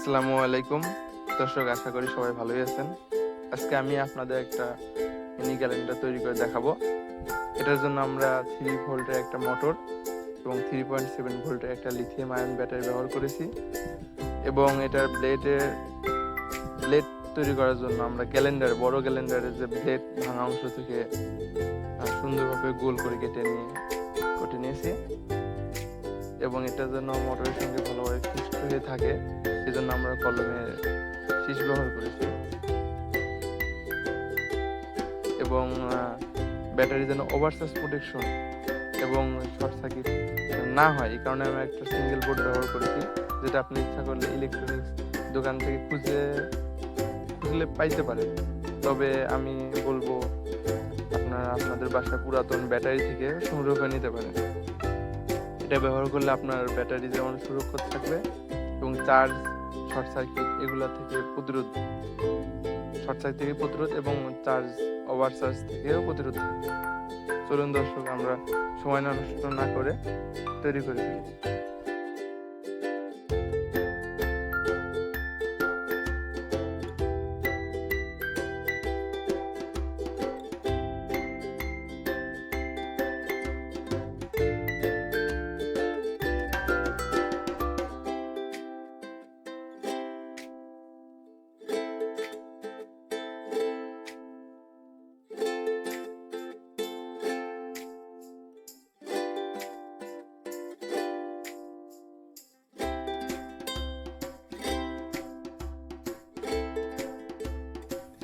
আসসালামু আলাইকুম দর্শক, আশা করি সবাই ভালোই আছেন। আজকে আমি আপনাদের একটা মিনি ক্যালেন্ডার তৈরি করে দেখাবো। এটার জন্য আমরা 3 ভোল্টের একটা মোটর এবং 3.7 ভোল্টের একটা লিথিয়াম আয়ন ব্যাটারি ব্যবহার করেছি এবং এটার ব্লেড তৈরি করার জন্য আমরা বড় ক্যালেন্ডারের যে ব্লেড ভাঙা অংশ থেকে সুন্দরভাবে গোল করে কেটে নিয়েছি এবং এটার জন্য মোটরের সঙ্গে ভালোভাবে ফিক্সড হয়ে থাকে, সেজন্য আমরা কলমের শীষ ব্যবহার করেছি এবং ব্যাটারি যেন ওভারচার্জ প্রোটেকশন এবং শর্ট সার্কিট না হয় এই কারণে আমরা একটা সিঙ্গেল বোর্ড ব্যবহার করেছি, যেটা আপনি ইচ্ছা করলে ইলেকট্রনিক্স দোকান থেকে খুঁজলে পাইতে পারেন। তবে আমি বলবো আপনাদের বাসায় পুরাতন ব্যাটারি থেকে সংগ্রহ করে নিতে পারেন। এটা ব্যবহার করলে আপনার ব্যাটারি যেমন সুরক্ষিত থাকবে এবং শর্ট সার্কিট থেকে প্রতিরোধ এবং ওভারচার্জ থেকেও প্রতিরোধ থাকবে। চলুন দর্শক, আমরা সময় নষ্ট না করে তৈরি করে ফেলি।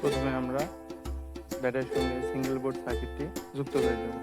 প্রথমে আমরা ব্যাটারির সঙ্গে সিঙ্গেল বোর্ড সার্কিটটি যুক্ত করে দেব।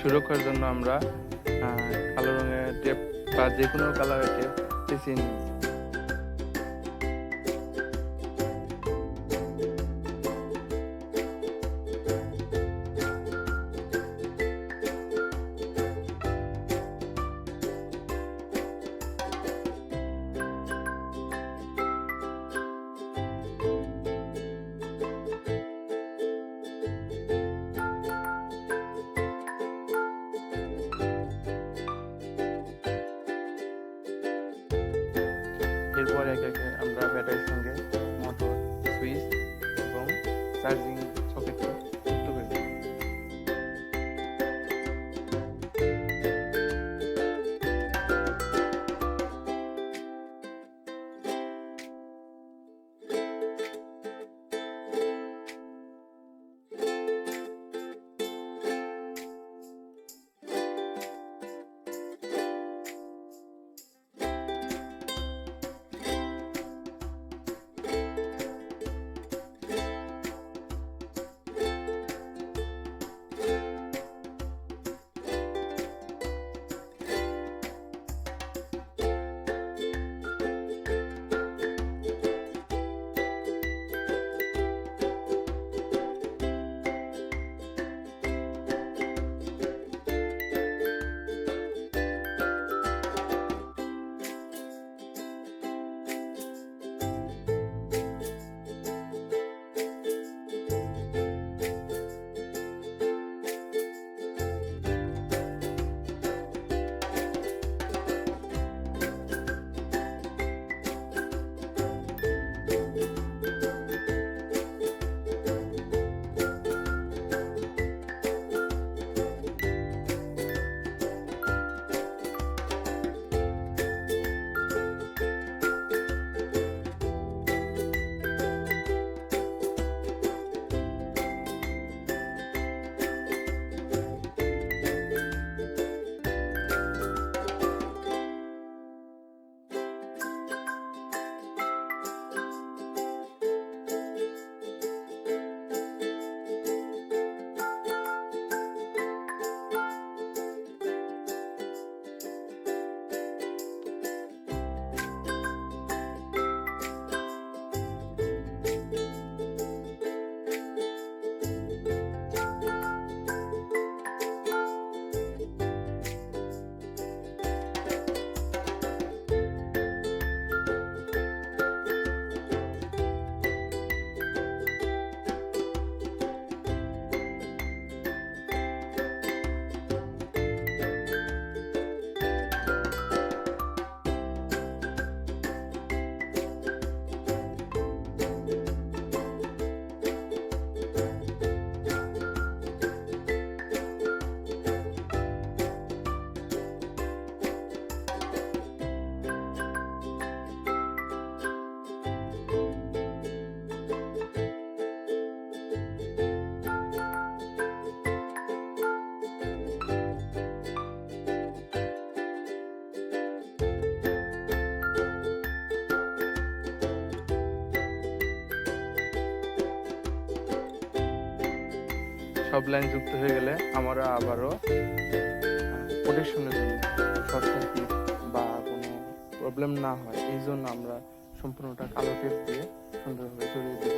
সুরক্ষার জন্য আমরা কালো রঙের টেপ বা যে কোনো কালারের টেপ বেছে নিই। এরপর একে একে আমরা ব্যাটারির সঙ্গে মোটর, সুইচ এবং চার্জিং সকেটকে যুক্ত করে দেব। সব লাইন যুক্ত হয়ে গেলে আমরা আবারও প্রোটেকশনের জন্য শর্ট সার্কিট বা কোনো প্রবলেম না হয় এই জন্য আমরা সম্পূর্ণটা কালো টেপ দিয়ে সুন্দরভাবে জড়িয়ে দেব।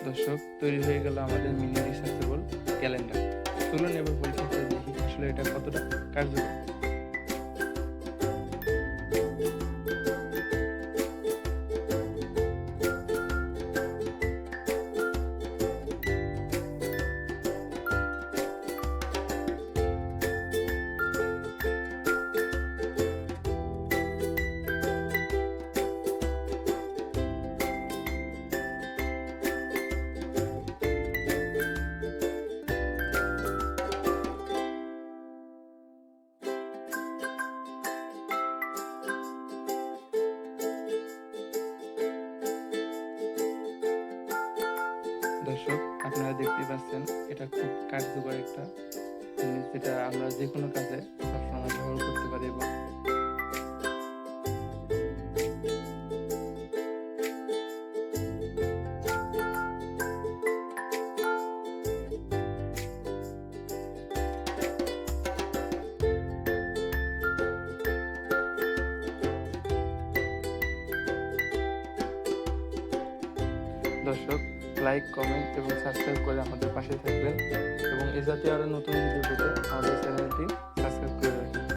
দর্শক, তৈরি হয়ে গেল আমাদের মিনি রিসার্চেবল ক্যালেন্ডার। চলুন এবার পরীক্ষা করে দেখি আসলে এটা কতটা কার্যকর। দর্শক, আপনারা দেখতে পাচ্ছেন এটা খুব কার্যকর একটা জিনিস, যেটা আমরা যে কোনো কাজে সবসময় ব্যবহার করতে পারি। এবং দর্শক, লাইক, কমেন্ট এবং সাবস্ক্রাইব করে আমাদের পাশে থাকবেন এবং এ জাতীয় আরো নতুন ভিডিও পেতে আমাদের চ্যানেলটি সাবস্ক্রাইব